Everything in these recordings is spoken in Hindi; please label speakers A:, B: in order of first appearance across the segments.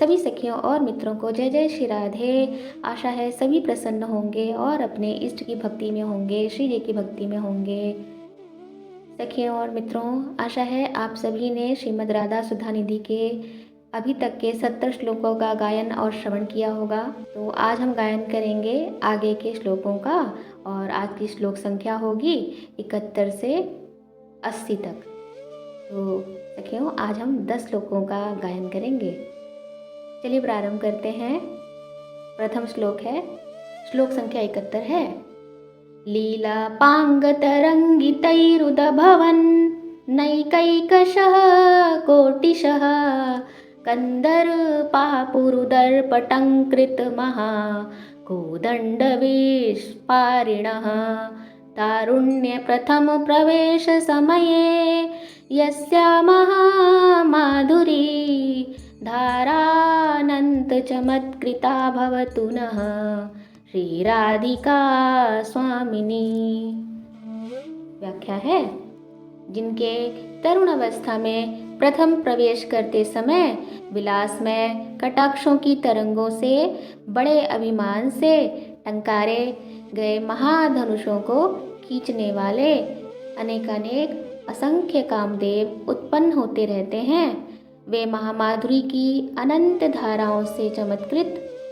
A: सभी सखियों और मित्रों को जय जय श्री राधे। आशा है सभी प्रसन्न होंगे और अपने इष्ट की भक्ति में होंगे, श्री जी की भक्ति में होंगे। सखियों और मित्रों, आशा है आप सभी ने श्रीमद् राधा सुधा निधि के अभी तक के 70 श्लोकों का गायन और श्रवण किया होगा। तो आज हम गायन करेंगे आगे के श्लोकों का और आज की श्लोक संख्या होगी 71 से 80 तक। तो सखियों, आज हम 10 श्लोकों का गायन करेंगे। चलिए प्रारंभ करते हैं। प्रथम श्लोक है, श्लोक संख्या 71 है। लीला पांगतरंगितैरुदभवन् नैकैकशः कोटिशः कंदर्पापुरुदर्पटङ्कृतमहा कोदण्डविष्पारिणः तारुण्य प्रथम प्रवेश समये यस्यामः माधुरी धारानंत चमत्कृता भवतु नः श्री राधिका स्वामिनी। व्याख्या है, जिनके तरुण अवस्था में प्रथम प्रवेश करते समय विलास में कटाक्षों की तरंगों से बड़े अभिमान से टंकारे गए महाधनुषों को खींचने वाले अनेकानेक असंख्य कामदेव उत्पन्न होते रहते हैं, वे महामाधुरी की अनंत धाराओं से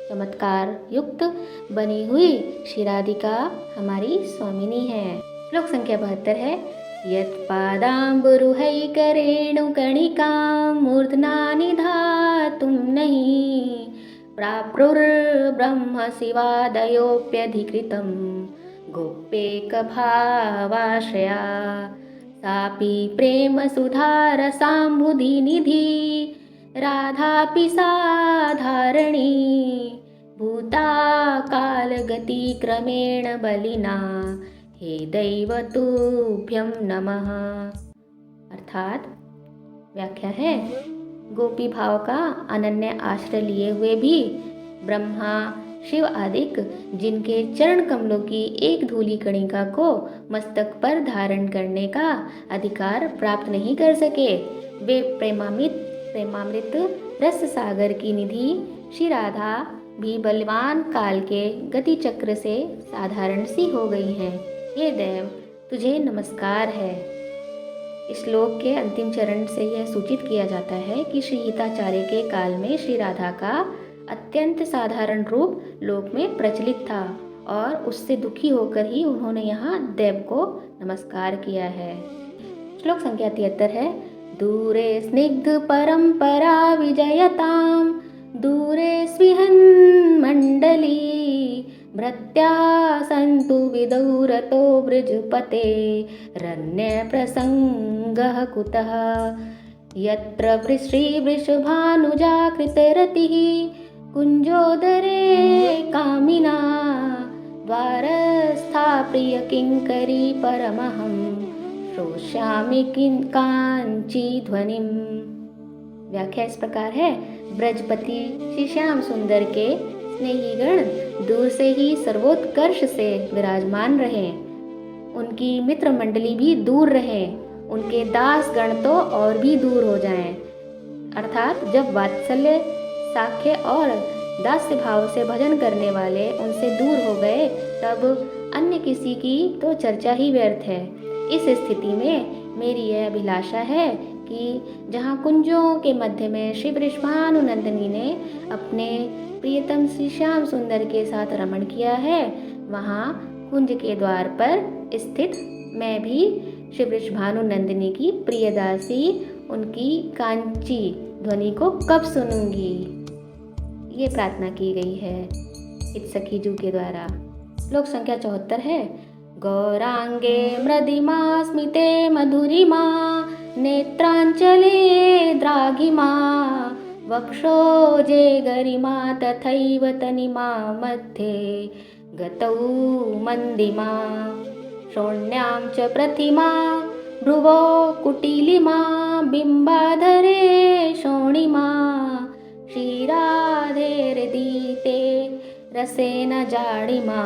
A: चमत्कार युक्त बनी हुई श्री राधिका हमारी स्वामिनी है। श्लोक संख्या 72 है। यत्पादाम्बुरुहैकरेणुकणिकां मूर्ध्ना निधातुं नहि प्राप्रुर्ब्रह्म शिवादयोऽप्यधिकृतं गोप्येकभावाश्रया सापि प्रेम सुधारसाम्बुधिनिधि राधापि साधारणी भूता कालगतिक्रमेण बलिना हे दैव तुभ्यं नमः। अर्थात व्याख्या है, गोपी भाव का अनन्य आश्रय लिए हुए भी ब्रह्मा शिव आदिक जिनके चरण कमलों की एक धूली कणिका को मस्तक पर धारण करने का अधिकार प्राप्त नहीं कर सके, वे प्रेमामृत रस सागर की निधि श्री राधा भी बलवान काल के गति चक्र से साधारण सी हो गई हैं। हे देव, तुझे नमस्कार है। इस श्लोक के अंतिम चरण से यह सूचित किया जाता है कि श्री हिताचार्य के काल में श्री राधा का अत्यंत साधारण रूप लोक में प्रचलित था और उससे दुखी होकर ही उन्होंने यहाँ देव को नमस्कार किया है। श्लोक संख्या 73 है। दूरे स्निग्ध परंपरा विजयताम दूरे स्विहन् मंडली भृत्या सन्तु विदौरतो बृजपते रण्य प्रसंगः कुतः यत्र श्रीवृषभानुजाकृतरतिः कुञ्जोदरे कामिना द्वारस्था प्रिय किङ्करी परमहं श्रोष्यामि कांची ध्वनिम। व्याख्या इस प्रकार है। ब्रजपति श्री श्याम सुंदर के स्नेहीगण दूर से ही सर्वोत्कर्ष से विराजमान रहे, उनकी मित्र मंडली भी दूर रहे, उनके दास गण तो और भी दूर हो जाएं। अर्थात जब वात्सल्य साख्य और दास्य भाव से भजन करने वाले उनसे दूर हो गए, तब अन्य किसी की तो चर्चा ही व्यर्थ है। इस स्थिति में मेरी यह अभिलाषा है कि जहाँ कुंजों के मध्य में श्री वृषभानुनंदिनी ने अपने प्रियतम श्री श्याम सुंदर के साथ रमण किया है, वहाँ कुंज के द्वार पर स्थित मैं भी श्री वृषभानुनंदिनी की प्रियदासी उनकी कांची ध्वनि को कब सुनूंगी, ये प्रार्थना की गई है इत सखी जू के द्वारा। श्लोक संख्या 74 है। गौरांगे मृदिमा स्मिते मधुरिमा नेत्रांचले द्राघिमा वक्षोजे गरिमा तथैव तनिमा मध्ये गतौ मंदिमा शोण्यां च प्रतिमा भ्रुवो कुटिलिमा बिम्बाधरे शोणिमा श्रीराधेर्दीते रसेन जाडिमा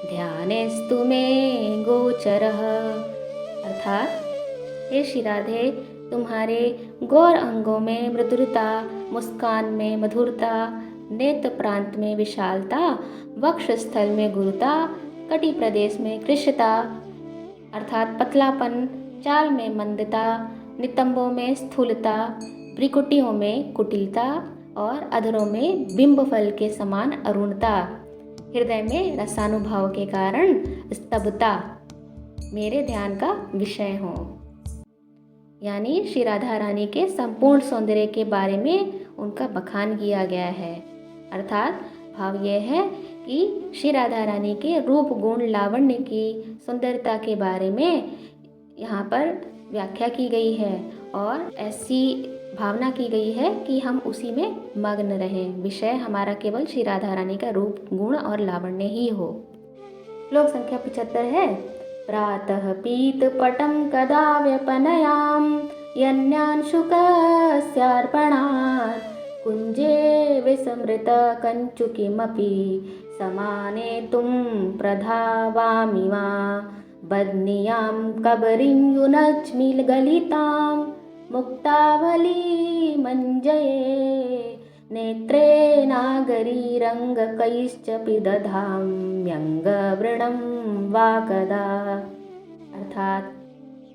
A: ध्यानेस्तु मे गोचरः। अर्थात हे श्री राधे, तुम्हारे गौर अंगों में मृदुलता, मुस्कान में मधुरता, नेत्र प्रांत में विशालता, वक्ष स्थल में गुरुता, कटी प्रदेश में कृशता अर्थात पतलापन, चाल में मंदता, नितंबों में स्थूलता, भ्रिकुटियों में कुटिलता और अधरों में बिंब फल के समान अरुणता, हृदय में रसानुभाव के कारण स्तब्धता मेरे ध्यान का विषय हो। यानी श्री राधा रानी के संपूर्ण सौंदर्य के बारे में उनका बखान किया गया है। अर्थात भाव यह है कि श्री राधा रानी के रूप गुण लावण्य की सुंदरता के बारे में यहाँ पर व्याख्या की गई है और ऐसी भावना की गई है कि हम उसी में मग्न रहें। विषय हमारा केवल श्री राधा रानी का रूप गुण और लावण्य ही हो। श्लोक संख्या 75 है। प्रातः पीत पटं कदा व्यपनयाम यन्यांशुकस्यार्पणात् कुञ्जे विस्मृत कञ्चुकिमपि समानेतुं प्रधावामि वा बद्न्यां कबरियुनच्मिलगलितां मुक्तावली मञ्जये नेत्रे नागरीरङ्गकैश्च पिदधाम्यङ्गवृणं वा कदा। अर्थात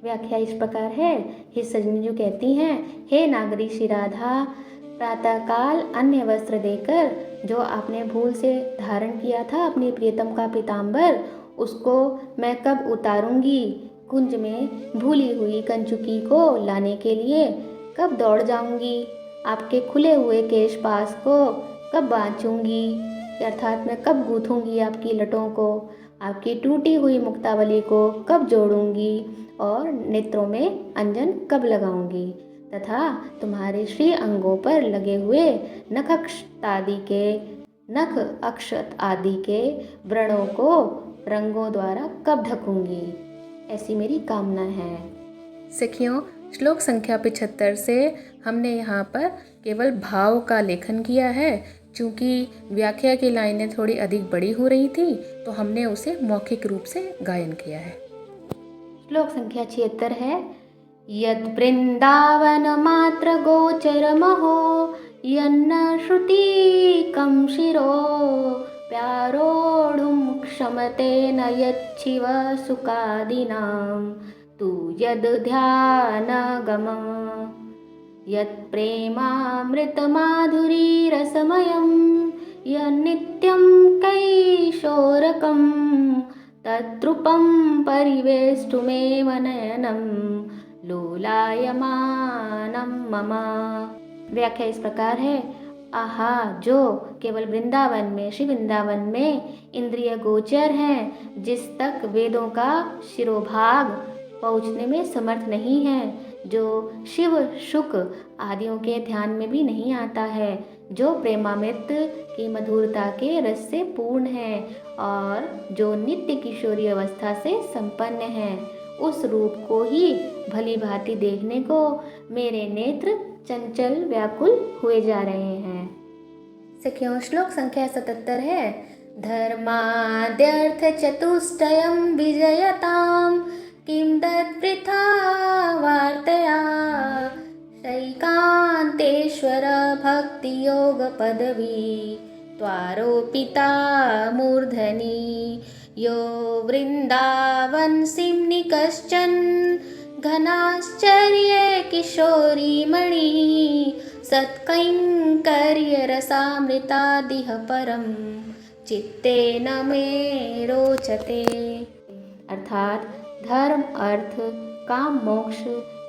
A: व्याख्या इस प्रकार है। हे सजनी जो कहती हैं, हे नागरी श्री राधा, प्रातःकाल अन्य वस्त्र देकर जो आपने भूल से धारण किया था अपने प्रियतम का पीताम्बर, उसको मैं कब उतारूंगी? कुंज में भूली हुई कंचुकी को लाने के लिए कब दौड़ जाऊंगी? आपके खुले हुए केश पास को कब बाँचूंगी? अर्थात मैं कब गूंथूंगी आपकी लटों को? आपकी टूटी हुई मुक्तावली को कब जोड़ूंगी और नेत्रों में अंजन कब लगाऊंगी? तथा तुम्हारे श्री अंगों पर लगे हुए नख अक्षत आदि के व्रणों को रंगों द्वारा कब ढकूंगी? ऐसी मेरी कामना है। सखियों, श्लोक संख्या 75 से हमने यहाँ पर केवल भाव का लेखन किया है। चूँकि व्याख्या की लाइनें थोड़ी अधिक बड़ी हो रही थी तो हमने उसे मौखिक रूप से गायन किया है। श्लोक संख्या 76 है। यद् वृंदावन मात्र गोचरमहो यन्न श्रुतिकं शिरो प्यारोढुं क्षमते न यच्छिव सुखादीनां तु यद् ध्यानगमः यत् प्रेमामृतमाधुरी रसमयं यन्नित्यं कैशोरकं तद्रूपं परिवेष्टुमेव नयनं लोलायमानं मम। व्याख्या इस प्रकार है। आहा, जो केवल वृंदावन में, श्री वृंदावन में इंद्रिय गोचर हैं, जिस तक वेदों का शिरोभाग पहुँचने में समर्थ नहीं है, जो शिव शुक आदियों के ध्यान में भी नहीं आता है, जो प्रेमामृत की मधुरता के रस से पूर्ण है और जो नित्य किशोरी अवस्था से संपन्न है, उस रूप को ही भली भांति देखने को मेरे नेत्र चंचल व्याकुल हुए जा रहे हैं। सखियों, श्लोक संख्या 77 है। धर्माद्यर्थ चतुष्टयं विजयतां किं तद्वृथा वार्तया शैकान्तेश्वर भक्तियोग पदवी त्वारोपिता मूर्धनि यो वृन्दावनसिंहि कश्चन घनाश्चर्ये किशोरी मणि सत्कैंकर्य रसामृतादिह परम चित्ते न मे रोचते। अर्थात धर्म, अर्थ, काम, मोक्ष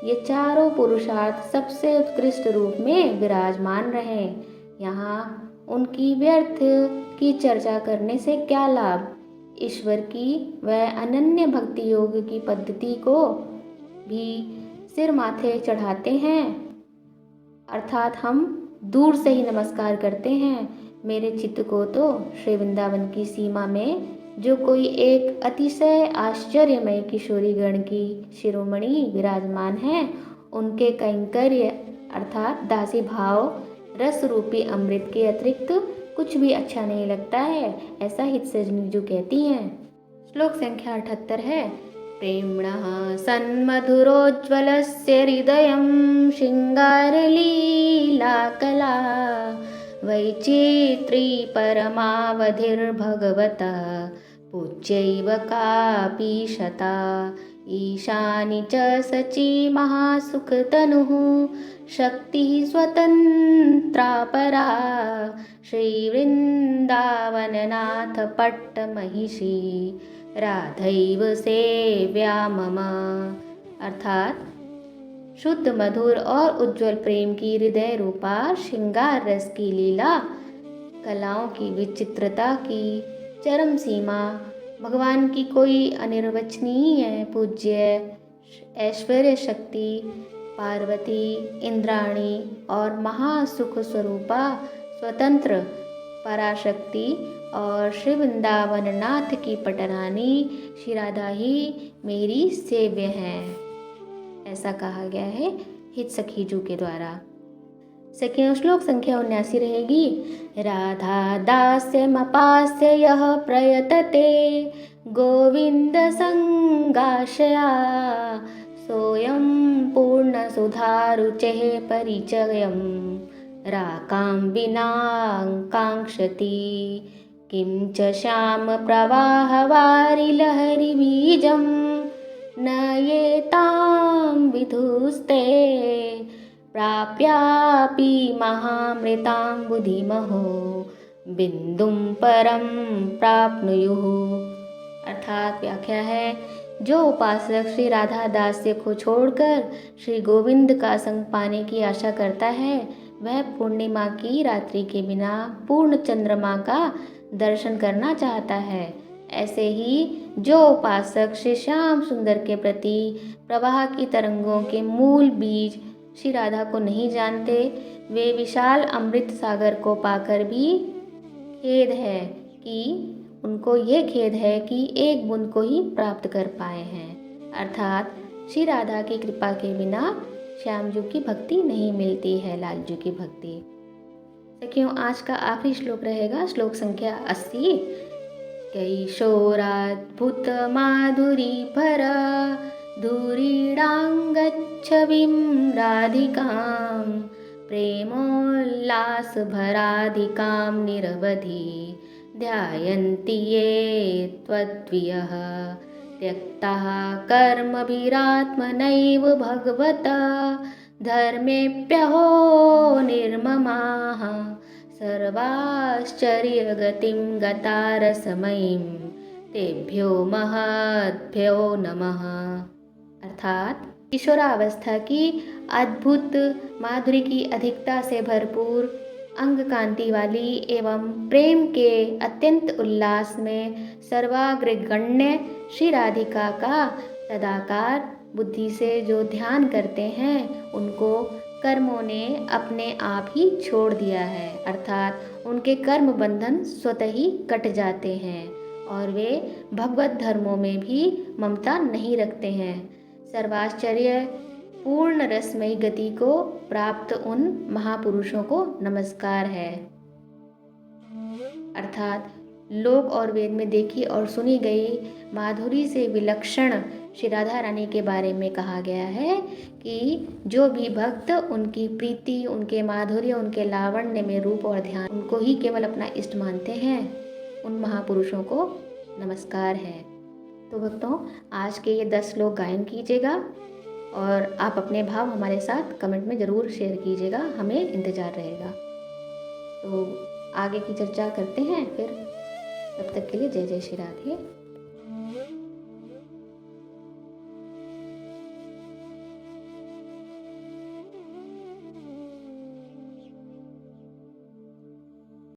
A: ये चारों पुरुषार्थ सबसे उत्कृष्ट रूप में विराजमान रहे। यहाँ उनकी व्यर्थ की चर्चा करने से क्या लाभ? ईश्वर की वह अनन्य भक्ति योग की पद्धति को भी सिर माथे चढ़ाते हैं, अर्थात हम दूर से ही नमस्कार करते हैं। मेरे चित्त को तो श्री वृंदावन की सीमा में जो कोई एक अतिशय आश्चर्यमय किशोरी गण की शिरोमणि विराजमान है, उनके कैंकर्य अर्थात दासी भाव रस रूपी अमृत के अतिरिक्त कुछ भी अच्छा नहीं लगता है, ऐसा हित सजनी जो कहती हैं। श्लोक संख्या 78 है। प्रेम्णः सन्मधुरोज्ज्वलस्य हृदयं शृङ्गारलीलाकला वैचित्री परमावधिर्भगवता पूज्यैव कापि शता ईशानि च सची महासुखतनुः शक्तिः स्वतन्त्रा परा श्रीवृन्दावननाथ पट्टमहिषी राधैव सेव्या मम। अर्थात शुद्ध मधुर और उज्ज्वल प्रेम की हृदय रूपा श्रृंगार रस की लीला कलाओं की विचित्रता की चरम सीमा भगवान की कोई अनिर्वचनीय पूज्य ऐश्वर्य शक्ति पार्वती इंद्राणी और महासुख स्वरूपा स्वतंत्र पराशक्ति और श्री वृंदावन नाथ की पटरानी श्री राधा ही मेरी सेव्य हैं। ऐसा कहा गया है हित सखीजू के द्वारा। सखियों श्लोक संख्या 79 रहेगी। राधा दास्यमपास्य यः प्रयतते गोविंद संगाशया सोऽयं पूर्ण सुधारुचेः परिचयं राकां विना काङ्क्षति किं च श्याम प्रवाहवारिलहरिबीजं नयेतां विधुस्ते प्राप्यापि महामृतां बुधिमहो बिंदुं परम प्राप्नुयुः। अर्थात व्याख्या है, जो उपासक श्री राधा दास्य को छोड़कर श्री गोविंद का संग पाने की आशा करता है वह पूर्णिमा की रात्रि के बिना पूर्ण चंद्रमा का दर्शन करना चाहता है। ऐसे ही जो उपासक श्री श्याम सुंदर के प्रति प्रवाह की तरंगों के मूल बीज श्री राधा को नहीं जानते वे विशाल अमृत सागर को पाकर भी उनको ये खेद है कि एक बूंद को ही प्राप्त कर पाए हैं। अर्थात श्री राधा की कृपा के बिना श्याम जी की भक्ति नहीं मिलती है, लाल जी की भक्ति। सखियों आज का आखिरी श्लोक रहेगा श्लोक संख्या 80। कैशोराद्भुत माधुरी भरा धुरीडाङ्गच्छविं राधिकां प्रेमोल्लास भराधिकां निरवधि ध्यायन्ति ये त्वद्वियः त्यक्ताः कर्मभिरात्मनैव भगवता धर्मेऽप्यहो निर्ममाः सर्वाश्चर्यगतिं गतारसमयीं तेभ्यो महद्भ्यो नमः। अर्थात किशोरावस्था की अद्भुत माधुरी की अधिकता से भरपूर अंग कांति वाली एवं प्रेम के अत्यंत उल्लास में सर्वाग्रगण्य श्री राधिका का सदाकार बुद्धि से जो ध्यान करते हैं उनको कर्मों ने अपने आप ही छोड़ दिया है। अर्थात उनके कर्म बंधन स्वतः ही कट जाते हैं और वे भगवत धर्मों में भी ममता नहीं रखते हैं। सर्वाश्चर्य पूर्ण रसमयी गति को प्राप्त उन महापुरुषों को नमस्कार है। अर्थात लोक और वेद में देखी और सुनी गई माधुरी से विलक्षण श्री राधा रानी के बारे में कहा गया है कि जो भी भक्त उनकी प्रीति, उनके माधुर्य, उनके लावण्य में रूप और ध्यान उनको ही केवल अपना इष्ट मानते हैं, उन महापुरुषों को नमस्कार है। तो भक्तों आज के ये 10 श्लोक गायन कीजिएगा और आप अपने भाव हमारे साथ कमेंट में ज़रूर शेयर कीजिएगा, हमें इंतज़ार रहेगा। तो आगे की चर्चा करते हैं फिर, तब तक के लिए जय जय श्री राधे।